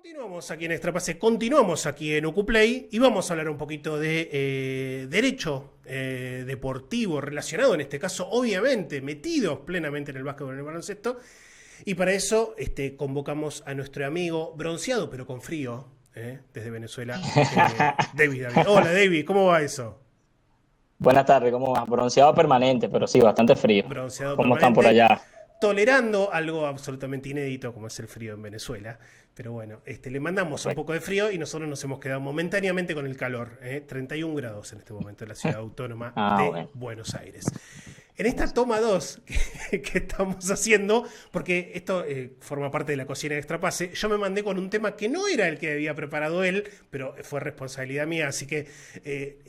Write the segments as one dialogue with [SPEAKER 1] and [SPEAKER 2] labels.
[SPEAKER 1] Continuamos aquí en Extrapase, continuamos aquí en Ucuplay y vamos a hablar un poquito de derecho deportivo relacionado, en este caso, obviamente, metidos plenamente en el básquetbol y en el baloncesto. Y para eso convocamos a nuestro amigo bronceado, pero con frío, desde Venezuela, David. Hola, David, ¿cómo va eso?
[SPEAKER 2] Buenas tardes, ¿cómo vas? Bronceado permanente, pero sí, bastante frío.
[SPEAKER 1] Bronceado
[SPEAKER 2] ¿Cómo están por
[SPEAKER 1] permanente,
[SPEAKER 2] allá?
[SPEAKER 1] tolerando algo absolutamente inédito como es el frío en Venezuela. Pero bueno, le mandamos un
[SPEAKER 2] Correcto.
[SPEAKER 1] poco de frío y nosotros nos hemos quedado momentáneamente con el calor. 31 grados en este momento en la ciudad autónoma
[SPEAKER 2] Ah,
[SPEAKER 1] de
[SPEAKER 2] bueno.
[SPEAKER 1] Buenos Aires. En esta toma 2 que estamos haciendo, porque esto forma parte de la cocina de Extrapase, yo me mandé con un tema que no era el que había preparado él, pero fue responsabilidad mía. Así que,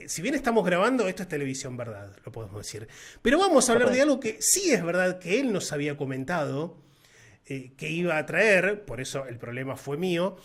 [SPEAKER 1] si bien estamos grabando, esto es televisión, ¿verdad? Lo podemos decir. Pero vamos a hablar de
[SPEAKER 2] Correcto.
[SPEAKER 1] algo que sí es verdad que él nos había comentado que iba a traer, por eso el problema fue mío.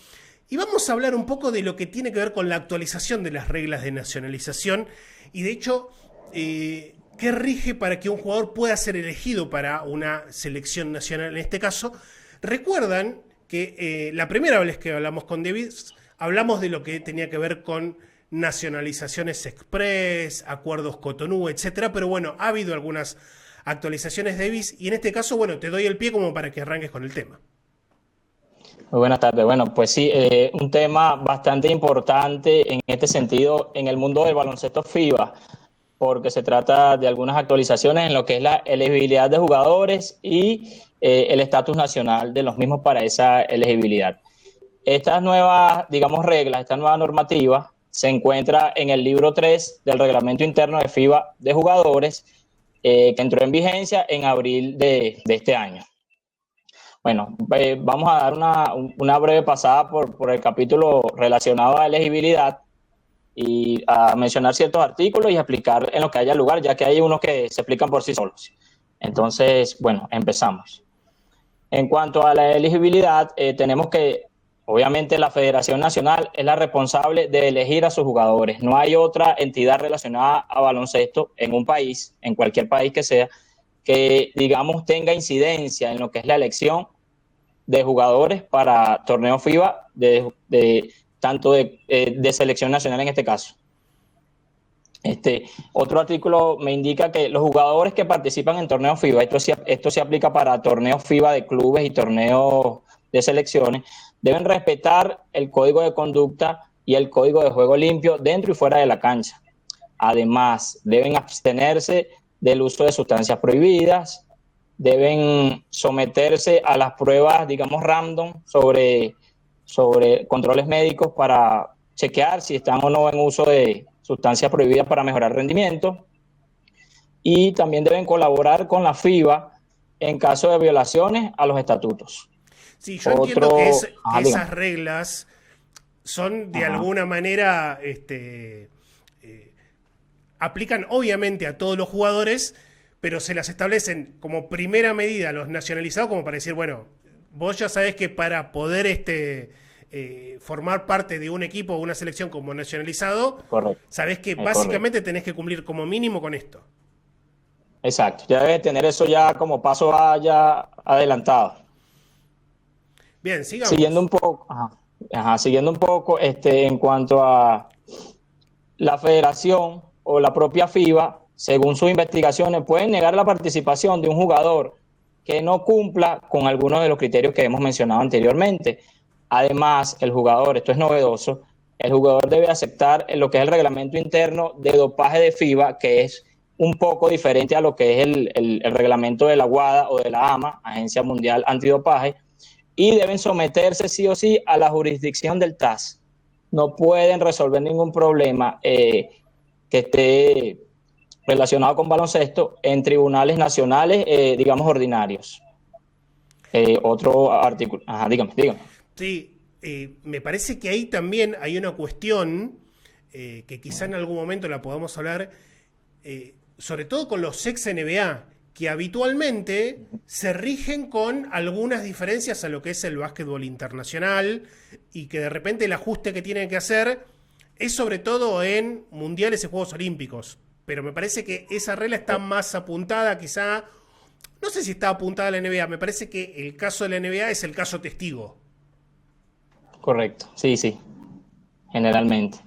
[SPEAKER 1] Y vamos a hablar un poco de lo que tiene que ver con la actualización de las reglas de nacionalización y de hecho, qué rige para que un jugador pueda ser elegido para una selección nacional en este caso. Recuerdan que la primera vez que hablamos con David, hablamos de lo que tenía que ver con nacionalizaciones express, acuerdos Cotonú, etcétera, pero bueno, ha habido algunas actualizaciones Davis y en este caso, bueno, te doy el pie como para que arranques con el tema.
[SPEAKER 2] Muy buenas tardes. Bueno, pues sí, un tema bastante importante en este sentido en el mundo del baloncesto FIBA, porque se trata de algunas actualizaciones en lo que es la elegibilidad de jugadores y el estatus nacional de los mismos para esa elegibilidad. Estas nuevas, digamos, reglas, esta nueva normativa se encuentra en el libro 3 del reglamento interno de FIBA de jugadores que entró en vigencia en abril de este año. Bueno, vamos a dar una breve pasada por el capítulo relacionado a elegibilidad y a mencionar ciertos artículos y explicar en lo que haya lugar, ya que hay unos que se explican por sí solos. Entonces, bueno, empezamos. En cuanto a la elegibilidad, tenemos que, obviamente, la Federación Nacional es la responsable de elegir a sus jugadores. No hay otra entidad relacionada a baloncesto en un país, en cualquier país que sea, que, digamos, tenga incidencia en lo que es la elección de jugadores para torneos FIBA, tanto de selección nacional en este caso. Otro artículo me indica que los jugadores que participan en torneos FIBA, esto se aplica para torneos FIBA de clubes y torneos de selecciones, deben respetar el código de conducta y el código de juego limpio dentro y fuera de la cancha. Además, deben abstenerse del uso de sustancias prohibidas, deben someterse a las pruebas, digamos, random sobre controles médicos para chequear si están o no en uso de sustancias prohibidas para mejorar rendimiento, y también deben colaborar con la FIBA en caso de violaciones a los estatutos.
[SPEAKER 1] Sí, yo entiendo que
[SPEAKER 2] Dígame.
[SPEAKER 1] esas reglas son de
[SPEAKER 2] Ajá.
[SPEAKER 1] alguna manera, aplican obviamente a todos los jugadores, pero se las establecen como primera medida a los nacionalizados, como para decir, bueno, vos ya sabés que para poder formar parte de un equipo o una selección como nacionalizado,
[SPEAKER 2] Correcto,
[SPEAKER 1] sabés que
[SPEAKER 2] es correcto.
[SPEAKER 1] básicamente tenés que cumplir como mínimo con esto.
[SPEAKER 2] Exacto, ya debe tener eso ya como paso ya adelantado.
[SPEAKER 1] Bien,
[SPEAKER 2] Siguiendo
[SPEAKER 1] sigamos.
[SPEAKER 2] un poco, siguiendo un poco, en cuanto a la federación o la propia FIBA, según sus investigaciones, pueden negar la participación de un jugador que no cumpla con algunos de los criterios que hemos mencionado anteriormente. Además, el jugador, esto es novedoso, el jugador debe aceptar lo que es el reglamento interno de dopaje de FIBA, que es un poco diferente a lo que es el reglamento de la WADA o de la AMA, Agencia Mundial Antidopaje, y deben someterse sí o sí a la jurisdicción del TAS. No pueden resolver ningún problema que esté relacionado con baloncesto en tribunales nacionales, digamos, ordinarios. Otro artículo. Dígame.
[SPEAKER 1] Sí, me parece que ahí también hay una cuestión que quizá en algún momento la podamos hablar, sobre todo con los ex NBA, que habitualmente se rigen con algunas diferencias a lo que es el básquetbol internacional y que de repente el ajuste que tienen que hacer es sobre todo en mundiales y Juegos Olímpicos. Pero me parece que esa regla está más apuntada quizá, no sé si está apuntada a la NBA, me parece que el caso de la NBA es el caso testigo.
[SPEAKER 2] Correcto, sí, sí, generalmente.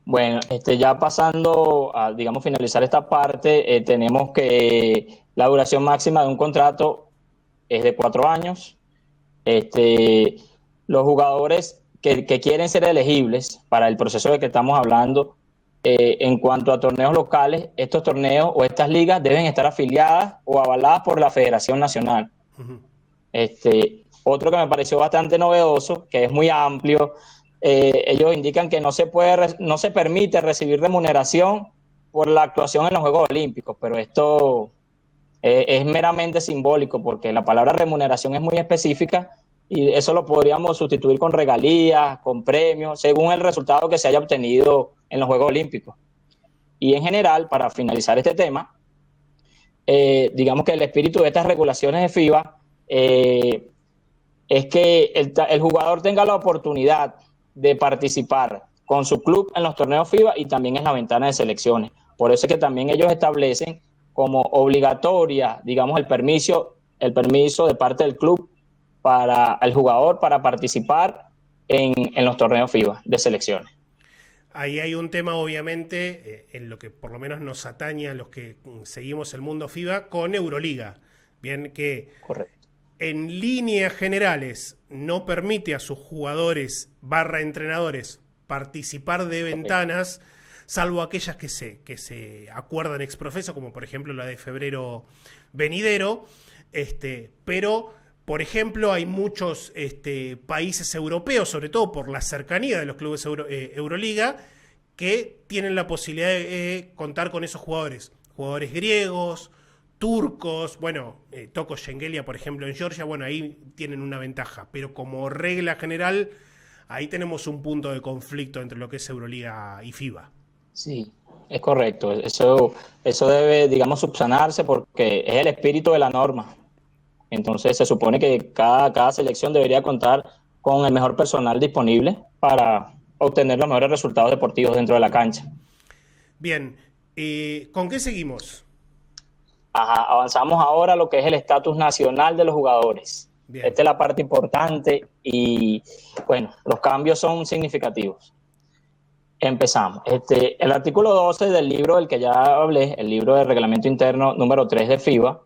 [SPEAKER 2] Bueno, ya pasando a, digamos, finalizar esta parte, tenemos que la duración máxima de un contrato es de 4 años. Este, los jugadores que quieren ser elegibles para el proceso de que estamos hablando, en cuanto a torneos locales, estos torneos o estas ligas deben estar afiliadas o avaladas por la Federación Nacional.
[SPEAKER 1] Ujú.
[SPEAKER 2] Otro que me pareció bastante novedoso, que es muy amplio, ellos indican que no se permite recibir remuneración por la actuación en los Juegos Olímpicos, pero esto es meramente simbólico porque la palabra remuneración es muy específica y eso lo podríamos sustituir con regalías, con premios, según el resultado que se haya obtenido en los Juegos Olímpicos. Y en general, para finalizar este tema, digamos que el espíritu de estas regulaciones de FIBA es que el jugador tenga la oportunidad de participar con su club en los torneos FIBA y también en la ventana de selecciones. Por eso es que también ellos establecen como obligatoria, digamos, el permiso de parte del club para el jugador para participar en los torneos FIBA de selecciones.
[SPEAKER 1] Ahí hay un tema, obviamente, en lo que por lo menos nos atañe a los que seguimos el mundo FIBA, con Euroliga. Bien, que
[SPEAKER 2] Correcto.
[SPEAKER 1] en líneas generales no permite a sus jugadores / entrenadores participar de ventanas, salvo aquellas que se acuerdan exprofeso, como por ejemplo la de febrero venidero, pero por ejemplo hay muchos países europeos, sobre todo por la cercanía de los clubes Euroliga, que tienen la posibilidad de contar con esos jugadores griegos, turcos, bueno, Toko Shengelia, por ejemplo, en Georgia, bueno, ahí tienen una ventaja, pero como regla general, ahí tenemos un punto de conflicto entre lo que es Euroliga y FIBA.
[SPEAKER 2] Sí, es correcto. Eso debe, digamos, subsanarse porque es el espíritu de la norma. Entonces se supone que cada selección debería contar con el mejor personal disponible para obtener los mejores resultados deportivos dentro de la cancha.
[SPEAKER 1] Bien, ¿con qué seguimos?
[SPEAKER 2] Ajá, avanzamos ahora a lo que es el estatus nacional de los jugadores.
[SPEAKER 1] Bien.
[SPEAKER 2] Esta es la parte importante y, bueno, los cambios son significativos. Empezamos. El artículo 12 del libro del que ya hablé, el libro de reglamento interno número 3 de FIBA,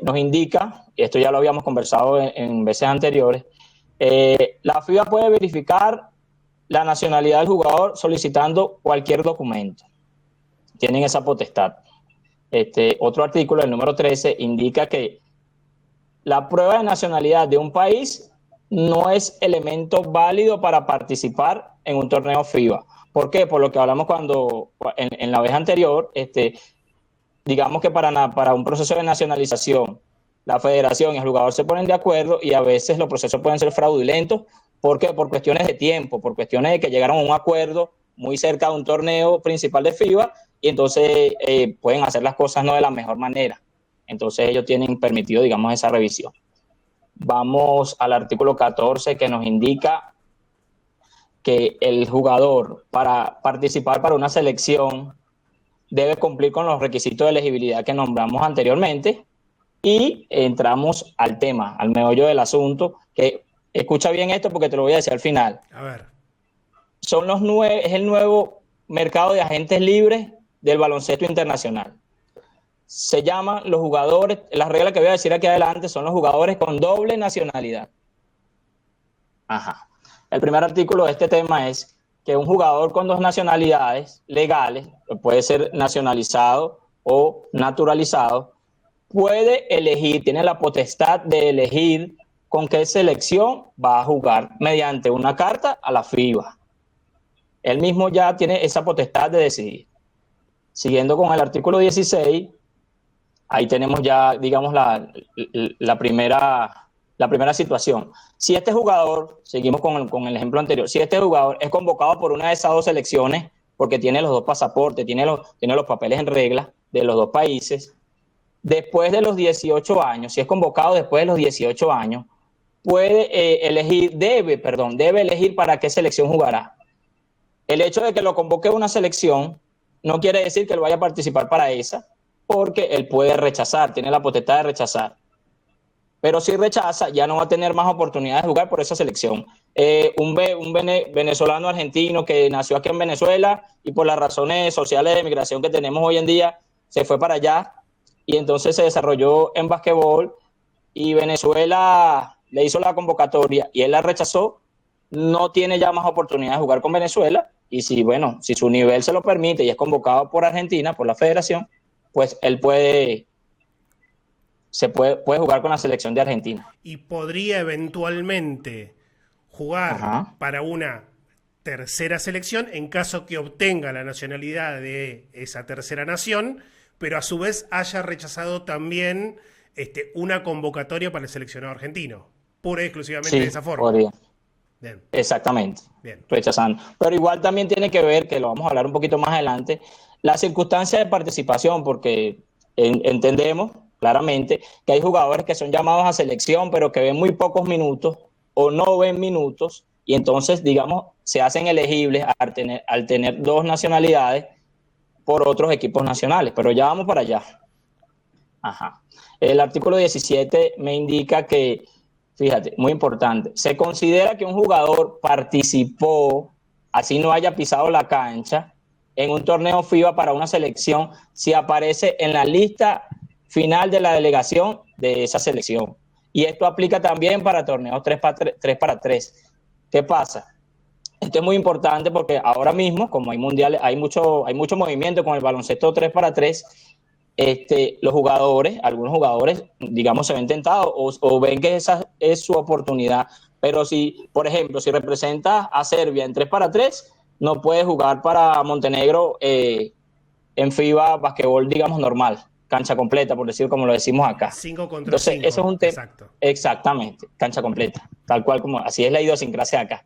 [SPEAKER 2] nos indica, y esto ya lo habíamos conversado en veces anteriores, la FIBA puede verificar la nacionalidad del jugador solicitando cualquier documento. Tienen esa potestad. Otro artículo, el número 13, indica que la prueba de nacionalidad de un país no es elemento válido para participar en un torneo FIBA. ¿Por qué? Por lo que hablamos en la vez anterior, digamos que para un proceso de nacionalización, la federación y el jugador se ponen de acuerdo y a veces los procesos pueden ser fraudulentos. ¿Por qué? Por cuestiones de tiempo, por cuestiones de que llegaron a un acuerdo muy cerca de un torneo principal de FIBA y entonces pueden hacer las cosas no de la mejor manera. Entonces ellos tienen permitido, digamos, esa revisión. Vamos al artículo 14 que nos indica que el jugador para participar para una selección debe cumplir con los requisitos de elegibilidad que nombramos anteriormente y entramos al tema, al meollo del asunto, que escucha bien esto porque te lo voy a decir al final.
[SPEAKER 1] A ver.
[SPEAKER 2] Es el nuevo mercado de agentes libres del baloncesto internacional. Se llaman los jugadores, las reglas que voy a decir aquí adelante son los jugadores con doble nacionalidad. Ajá. El primer artículo de este tema es que un jugador con dos nacionalidades legales, puede ser nacionalizado o naturalizado, puede elegir, tiene la potestad de elegir con qué selección va a jugar mediante una carta a la FIBA. Él mismo ya tiene esa potestad de decidir. Siguiendo con el artículo 16, ahí tenemos ya, digamos, la primera situación. Si este jugador, seguimos con el ejemplo anterior, si este jugador es convocado por una de esas dos selecciones, porque tiene los dos pasaportes, tiene los papeles en regla de los dos países, después de los 18 años, si es convocado después de los 18 años, debe elegir para qué selección jugará. El hecho de que lo convoque una selección no quiere decir que él vaya a participar para esa, porque él puede rechazar, tiene la potestad de rechazar. Pero si rechaza, ya no va a tener más oportunidades de jugar por esa selección. venezolano argentino que nació aquí en Venezuela y por las razones sociales de migración que tenemos hoy en día, se fue para allá y entonces se desarrolló en basquetbol y Venezuela le hizo la convocatoria y él la rechazó, no tiene ya más oportunidad de jugar con Venezuela y si su nivel se lo permite y es convocado por Argentina, por la federación, pues él puede jugar con la selección de Argentina.
[SPEAKER 1] Y podría eventualmente jugar
[SPEAKER 2] Ajá.
[SPEAKER 1] para una tercera selección en caso que obtenga la nacionalidad de esa tercera nación, pero a su vez haya rechazado también una convocatoria para el seleccionado argentino, pura y exclusivamente de
[SPEAKER 2] Sí,
[SPEAKER 1] esa forma.
[SPEAKER 2] podría.
[SPEAKER 1] Bien,
[SPEAKER 2] Exactamente,
[SPEAKER 1] bien.
[SPEAKER 2] rechazando. Pero igual también tiene que ver, que lo vamos a hablar un poquito más adelante, la circunstancia de participación, porque entendemos claramente que hay jugadores que son llamados a selección, pero que ven muy pocos minutos o no ven minutos, y entonces, digamos, se hacen elegibles al tener dos nacionalidades por otros equipos nacionales. Pero ya vamos para allá. Ajá. El artículo 17 me indica que, fíjate, muy importante, se considera que un jugador participó, así no haya pisado la cancha, en un torneo FIBA para una selección si aparece en la lista final de la delegación de esa selección. Y esto aplica también para torneos 3x3. ¿Qué pasa? Esto es muy importante porque ahora mismo, como hay mundiales, hay mucho movimiento con el baloncesto 3x3. Algunos jugadores, digamos, se ven tentados o ven que esa es su oportunidad. Pero si, por ejemplo, si representas a Serbia en 3x3, no puedes jugar para Montenegro en FIBA basquetbol, digamos, normal, cancha completa, por decir como lo decimos acá.
[SPEAKER 1] 5 contra
[SPEAKER 2] Entonces,
[SPEAKER 1] 5,
[SPEAKER 2] eso es un tema.
[SPEAKER 1] exacto.
[SPEAKER 2] Exactamente, cancha completa, tal cual como, así es la idiosincrasia acá.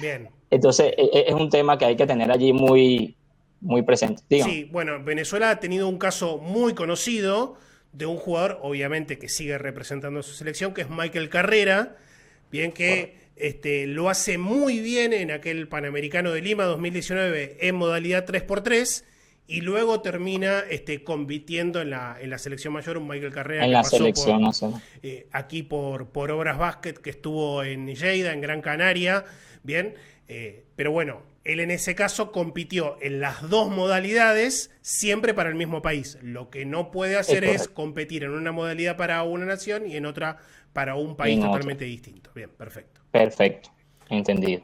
[SPEAKER 1] Bien.
[SPEAKER 2] Entonces, es un tema que hay que tener allí muy, muy presente. Dígame.
[SPEAKER 1] Sí, bueno, Venezuela ha tenido un caso muy conocido de un jugador, obviamente, que sigue representando a su selección, que es Michael Carrera, bien que lo hace muy bien en aquel Panamericano de Lima 2019 en modalidad 3x3 y luego termina compitiendo en la selección mayor, un Michael Carrera
[SPEAKER 2] En
[SPEAKER 1] que
[SPEAKER 2] la
[SPEAKER 1] pasó
[SPEAKER 2] selección nacional.
[SPEAKER 1] aquí por Obras Basket, que estuvo en Lleida, en Gran Canaria, bien, pero bueno, él en ese caso compitió en las dos modalidades, siempre para el mismo país. Lo que no puede hacer es competir en una modalidad para una nación y en otra para un país totalmente distinto. Bien, perfecto.
[SPEAKER 2] Perfecto, entendido.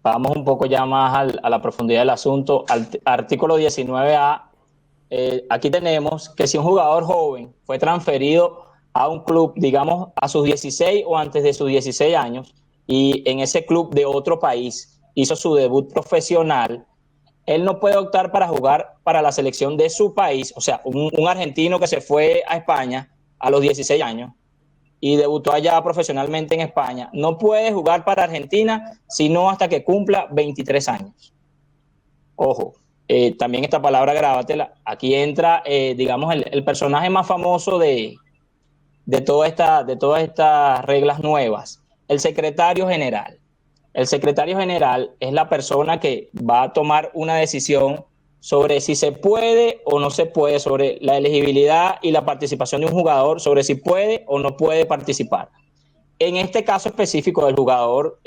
[SPEAKER 2] Vamos un poco ya más a la profundidad del asunto. Artículo 19A, aquí tenemos que si un jugador joven fue transferido a un club, digamos, a sus 16 o antes de sus 16 años, y en ese club de otro país hizo su debut profesional, él no puede optar para jugar para la selección de su país. O sea, un argentino que se fue a España a los 16 años y debutó allá profesionalmente en España, no puede jugar para Argentina sino hasta que cumpla 23 años. Ojo, también esta palabra grábatela, aquí entra, digamos, el personaje más famoso de todas estas reglas nuevas, el secretario general. El secretario general es la persona que va a tomar una decisión sobre si se puede o no se puede, sobre la elegibilidad y la participación de un jugador, sobre si puede o no puede participar. En este caso específico del jugador,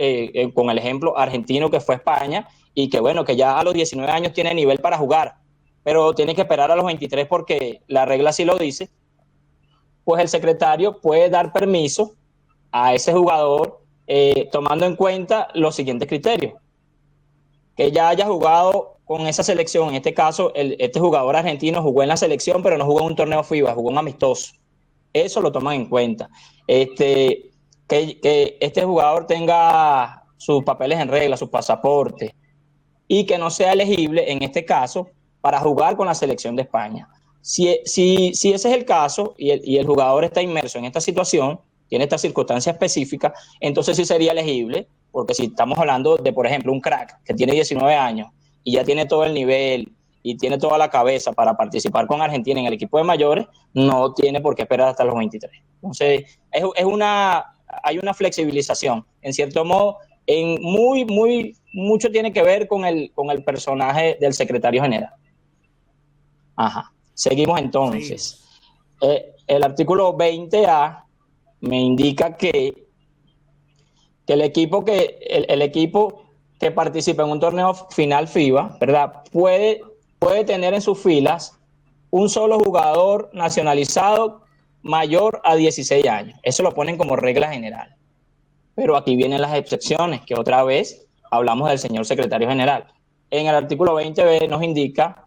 [SPEAKER 2] con el ejemplo argentino que fue a España y que bueno, que ya a los 19 años tiene nivel para jugar, pero tiene que esperar a los 23 porque la regla sí lo dice, pues el secretario puede dar permiso a ese jugador tomando en cuenta los siguientes criterios. Que ya haya jugado con esa selección, en este caso, este jugador argentino jugó en la selección, pero no jugó en un torneo FIBA, jugó en amistoso. Eso lo toman en cuenta. Que este jugador tenga sus papeles en regla, su pasaporte, y que no sea elegible, en este caso, para jugar con la selección de España. Si ese es el caso y el jugador está inmerso en esta situación, tiene esta circunstancia específica, entonces sí sería elegible, porque si estamos hablando de, por ejemplo, un crack que tiene 19 años y ya tiene todo el nivel y tiene toda la cabeza para participar con Argentina en el equipo de mayores, no tiene por qué esperar hasta los 23. Entonces, hay una flexibilización. En cierto modo, mucho tiene que ver con el personaje del secretario general. Ajá. Seguimos entonces. El artículo 20A me indica que que el equipo que participa en un torneo final FIBA, ¿verdad? Puede tener en sus filas un solo jugador nacionalizado mayor a 16 años. Eso lo ponen como regla general. Pero aquí vienen las excepciones, que otra vez hablamos del señor secretario general. En el artículo 20b nos indica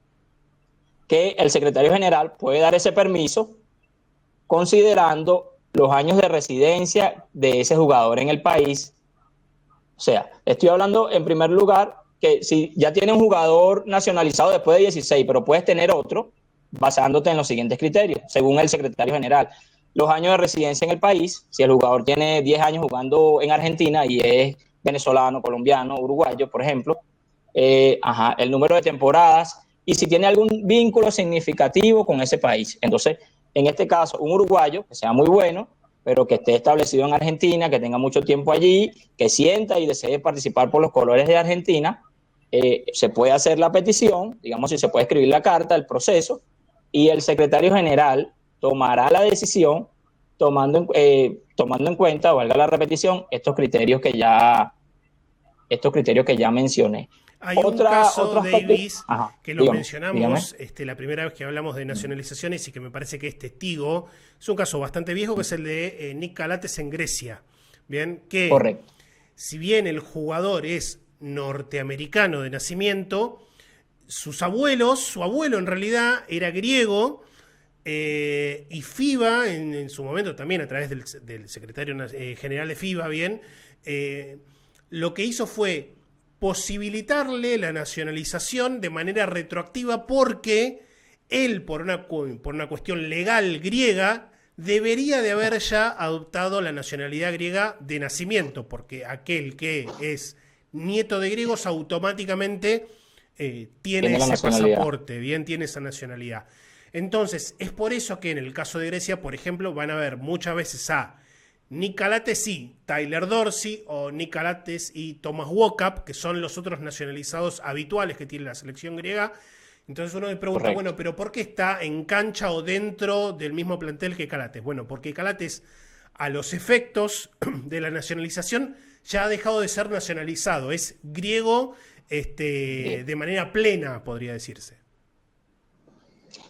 [SPEAKER 2] que el secretario general puede dar ese permiso considerando los años de residencia de ese jugador en el país. O sea, estoy hablando en primer lugar que si ya tiene un jugador nacionalizado después de 16, pero puedes tener otro basándote en los siguientes criterios, según el secretario general. Los años de residencia en el país, si el jugador tiene 10 años jugando en Argentina y es venezolano, colombiano, uruguayo, por ejemplo, el número de temporadas y si tiene algún vínculo significativo con ese país. Entonces, en este caso, un uruguayo que sea muy bueno, pero que esté establecido en Argentina, que tenga mucho tiempo allí, que sienta y desee participar por los colores de Argentina, se puede hacer la petición, digamos, si se puede escribir la carta, el proceso, y el secretario general tomará la decisión tomando en cuenta, valga la repetición, estos criterios que ya mencioné.
[SPEAKER 1] Hay un caso, Davis, que lo
[SPEAKER 2] dígame.
[SPEAKER 1] mencionamos la primera vez que hablamos de nacionalizaciones y que me parece que es testigo. Es un caso bastante viejo, que es el de Nick Calates en Grecia. Bien, que
[SPEAKER 2] correcto.
[SPEAKER 1] Si bien el jugador es norteamericano de nacimiento, su abuelo en realidad era griego, y FIBA, en su momento también a través del secretario general de FIBA, bien, lo que hizo fue posibilitarle la nacionalización de manera retroactiva porque él, por una cuestión legal griega, debería de haber ya adoptado la nacionalidad griega de nacimiento, porque aquel que es nieto de griegos automáticamente tiene ese pasaporte, bien, tiene esa nacionalidad. Entonces, es por eso que en el caso de Grecia, por ejemplo, van a ver muchas veces a Nick Calates y Tyler Dorsey, o Nick Calates y Thomas Walkup, que son los otros nacionalizados habituales que tiene la selección griega. Entonces uno me pregunta, correcto, bueno, pero ¿por qué está en cancha o dentro del mismo plantel que Calates? Bueno, porque Calates, a los efectos de la nacionalización, ya ha dejado de ser nacionalizado. Es griego de manera plena, podría decirse.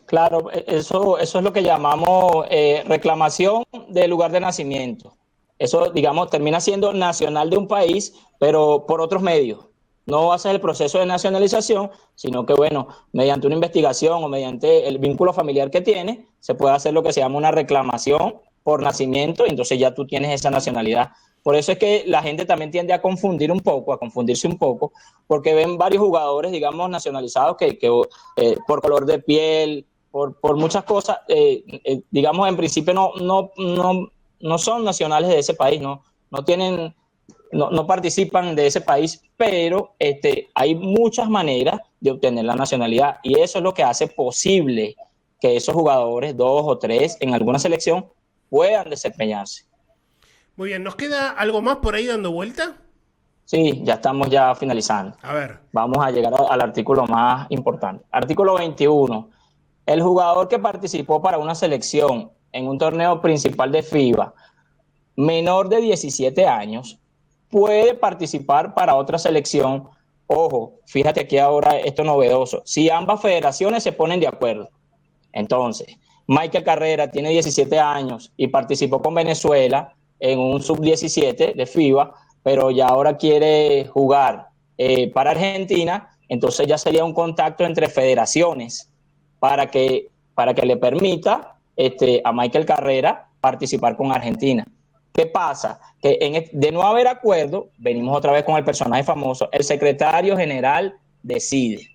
[SPEAKER 2] Claro, eso es lo que llamamos reclamación del lugar de nacimiento. Eso, digamos, termina siendo nacional de un país, pero por otros medios. No haces el proceso de nacionalización, sino que, bueno, mediante una investigación o mediante el vínculo familiar que tiene, se puede hacer lo que se llama una reclamación por nacimiento, y entonces ya tú tienes esa nacionalidad. Por eso es que la gente también tiende a confundirse un poco, porque ven varios jugadores, digamos, nacionalizados que por color de piel, por muchas cosas, digamos, en principio no son nacionales de ese país, no participan de ese país, pero hay muchas maneras de obtener la nacionalidad, y eso es lo que hace posible que esos jugadores, 2 o 3 en alguna selección, puedan desempeñarse.
[SPEAKER 1] Muy bien, ¿nos queda algo más por ahí dando vuelta?
[SPEAKER 2] Sí, ya estamos ya finalizando.
[SPEAKER 1] A ver.
[SPEAKER 2] Vamos a llegar al artículo más importante. Artículo 21. El jugador que participó para una selección en un torneo principal de FIBA menor de 17 años puede participar para otra selección. Ojo, fíjate aquí ahora esto novedoso. Si ambas federaciones se ponen de acuerdo. Entonces, Michael Carrera tiene 17 años y participó con Venezuela en un sub-17 de FIBA, pero ya ahora quiere jugar para Argentina. Entonces ya sería un contacto entre federaciones para que le permita a Michael Carrera participar con Argentina. ¿Qué pasa? Que de no haber acuerdo, venimos otra vez con el personaje famoso, el secretario general decide.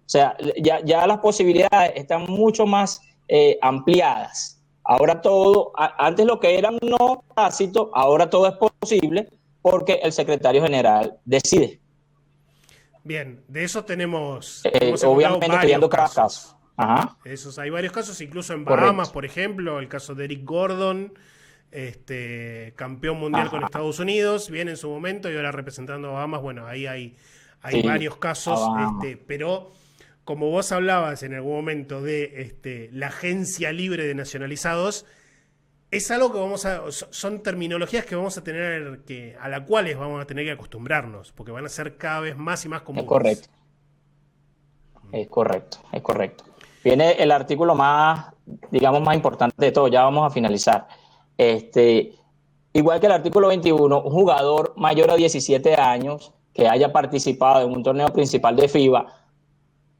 [SPEAKER 2] O sea, ya las posibilidades están mucho más ampliadas. Ahora todo, antes lo que era no tácito, ahora todo es posible porque el secretario general decide.
[SPEAKER 1] Bien, de eso tenemos
[SPEAKER 2] obviamente estudiando cada caso. Ajá.
[SPEAKER 1] Hay varios casos, incluso en Bahamas,
[SPEAKER 2] correcto,
[SPEAKER 1] por ejemplo, el caso de Eric Gordon, campeón mundial con Estados Unidos, bien en su momento y ahora representando a Bahamas. Bueno, ahí hay sí, varios casos, pero como vos hablabas en algún momento de la agencia libre de nacionalizados, es algo que son terminologías que vamos a tener a las cuales vamos a tener que acostumbrarnos, porque van a ser cada vez más y más comunes.
[SPEAKER 2] Es correcto. Es correcto, es correcto. Viene el artículo más, digamos, más importante de todo, ya vamos a finalizar. Igual que el artículo 21, un jugador mayor a 17 años que haya participado en un torneo principal de FIBA,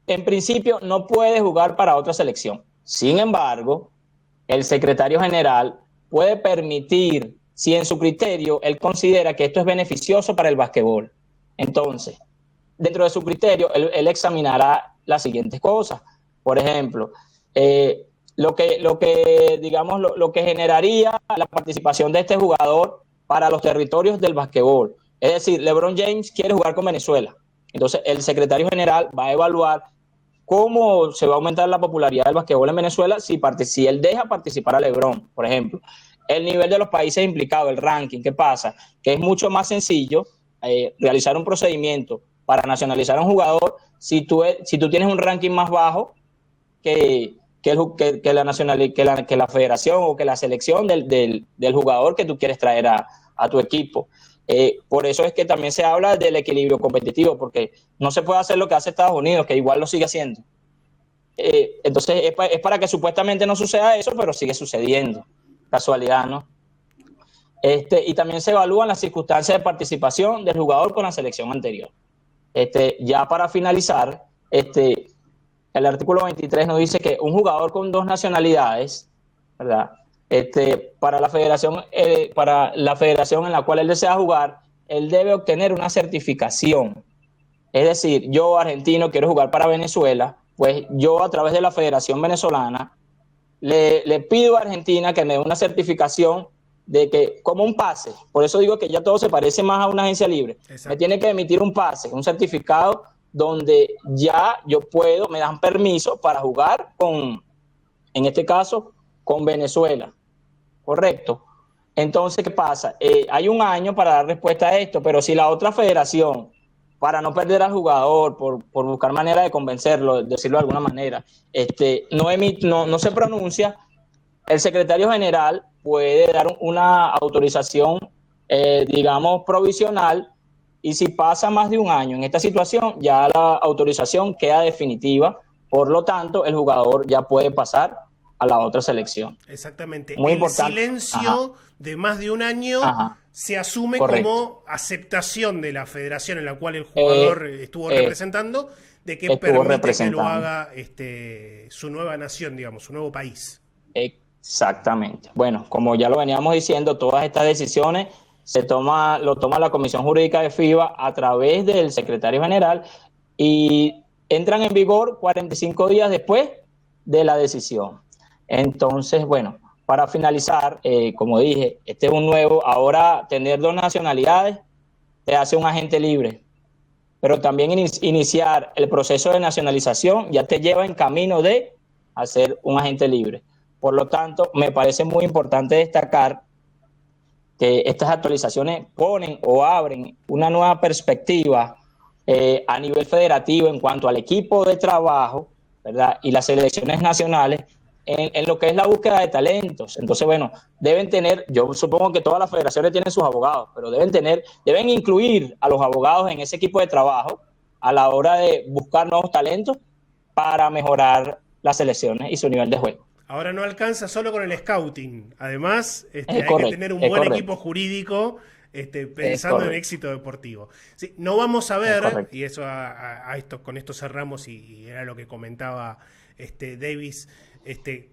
[SPEAKER 2] en principio no puede jugar para otra selección. Sin embargo, el secretario general puede permitir, si en su criterio él considera que esto es beneficioso para el basquetbol. Entonces, dentro de su criterio, él examinará las siguientes cosas. Por ejemplo, lo que generaría la participación de este jugador para los territorios del basquetbol. Es decir, LeBron James quiere jugar con Venezuela. Entonces, el secretario general va a evaluar cómo se va a aumentar la popularidad del basquetbol en Venezuela si él deja participar a LeBron, por ejemplo. El nivel de los países implicados, el ranking, ¿qué pasa? Que es mucho más sencillo realizar un procedimiento para nacionalizar a un jugador si tú tienes un ranking más bajo que la federación o que la selección del jugador que tú quieres traer a tu equipo. Por eso es que también se habla del equilibrio competitivo, porque no se puede hacer lo que hace Estados Unidos, que igual lo sigue haciendo. Entonces es para que supuestamente no suceda eso, pero sigue sucediendo. Casualidad, ¿no? Y también se evalúan las circunstancias de participación del jugador con la selección anterior. Ya para finalizar, el artículo 23 nos dice que un jugador con 2 nacionalidades, ¿verdad? Para la federación en la cual él desea jugar, él debe obtener una certificación. Es decir, yo, argentino, quiero jugar para Venezuela, pues yo a través de la Federación Venezolana le pido a Argentina que me dé una certificación de que, como un pase, por eso digo que ya todo se parece más a una agencia libre. Exacto. Me tiene que emitir un pase, un certificado donde ya yo puedo, me dan permiso para jugar en este caso, con Venezuela. ¿Correcto? Entonces, ¿qué pasa? Hay un año para dar respuesta a esto, pero si la otra federación, para no perder al jugador, por buscar manera de convencerlo, decirlo de alguna manera, no se pronuncia, el secretario general puede dar una autorización, digamos, provisional, y si pasa más de un año en esta situación, ya la autorización queda definitiva, por lo tanto, el jugador ya puede pasar a la otra selección.
[SPEAKER 1] Exactamente.
[SPEAKER 2] Muy
[SPEAKER 1] el
[SPEAKER 2] importante.
[SPEAKER 1] Silencio de más de un año se asume
[SPEAKER 2] Correcto.
[SPEAKER 1] como aceptación de la federación en la cual el jugador estuvo representando, de que permite que lo haga su nueva nación, digamos, su nuevo país.
[SPEAKER 2] Exactamente. Bueno, como ya lo veníamos diciendo, todas estas decisiones lo toma la Comisión Jurídica de FIBA a través del secretario general y entran en vigor 45 días después de la decisión. Entonces, bueno, para finalizar, como dije, este es un nuevo, ahora tener 2 nacionalidades te hace un agente libre, pero también iniciar el proceso de nacionalización ya te lleva en camino de hacer un agente libre. Por lo tanto, me parece muy importante destacar que estas actualizaciones ponen o abren una nueva perspectiva a nivel federativo en cuanto al equipo de trabajo, ¿verdad? Y las selecciones nacionales en lo que es la búsqueda de talentos. Entonces, bueno, deben tener, yo supongo que todas las federaciones tienen sus abogados, pero deben incluir a los abogados en ese equipo de trabajo a la hora de buscar nuevos talentos para mejorar las selecciones y su nivel de juego.
[SPEAKER 1] Ahora no alcanza solo con el scouting. Además, hay que tener un buen equipo jurídico pensando en éxito deportivo. Sí, no vamos a ver, y eso con esto cerramos, y era lo que comentaba Davis,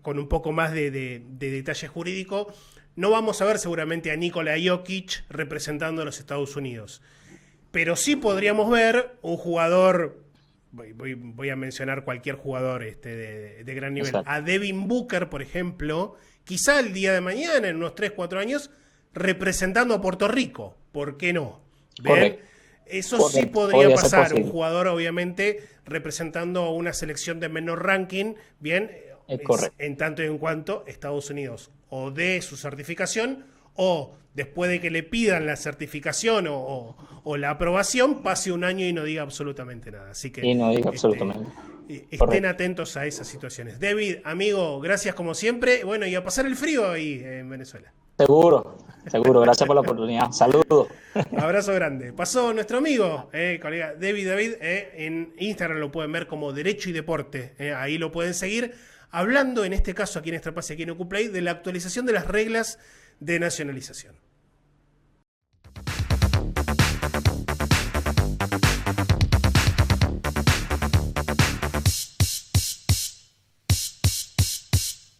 [SPEAKER 1] con un poco más de detalle jurídico, no vamos a ver seguramente a Nikola Jokic representando a los Estados Unidos. Pero sí podríamos ver un jugador... Voy a mencionar cualquier jugador de gran nivel. Exacto. A Devin Booker, por ejemplo, quizá el día de mañana, en unos 3-4 años, representando a Puerto Rico. ¿Por qué no? Eso correcto. Sí podría pasar. Un jugador, obviamente, representando a una selección de menor ranking, bien, en tanto y en cuanto Estados Unidos o dé su certificación o después de que le pidan la certificación o la aprobación, pase un año y no diga absolutamente nada. Así que,
[SPEAKER 2] y no diga absolutamente.
[SPEAKER 1] estén atentos a esas situaciones. David, amigo, gracias como siempre. Bueno, y a pasar el frío ahí en Venezuela.
[SPEAKER 2] Seguro, seguro. Gracias por la oportunidad. Saludos.
[SPEAKER 1] Abrazo grande. Pasó nuestro amigo, colega David, en Instagram lo pueden ver como Derecho y Deporte. Ahí lo pueden seguir. Hablando, en este caso, aquí en Extrapass y aquí en Ocuplay, de la actualización de las reglas de nacionalización.